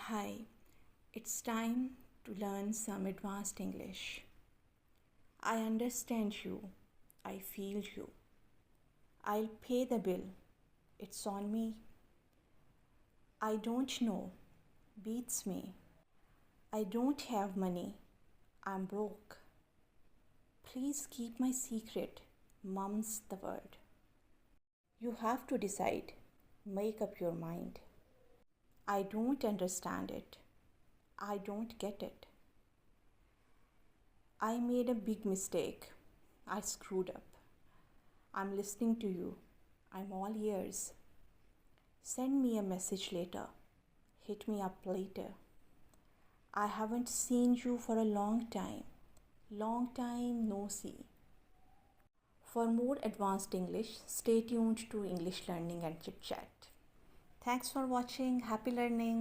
Hi, it's time to learn some advanced English. I understand you. I feel you. I'll pay the bill. It's on me. I don't know. Beats me. I don't have money. I'm broke. Please keep my secret. Mum's the word. You have to decide. Make up your mind. I don't understand it. I don't get it. I made a big mistake. I screwed up. I'm listening to you. I'm all ears. Send me a message later. Hit me up later. I haven't seen you for a long time. Long time no see. For more advanced English, stay tuned to English Learning and Chit Chat. Thanks for watching. Happy learning.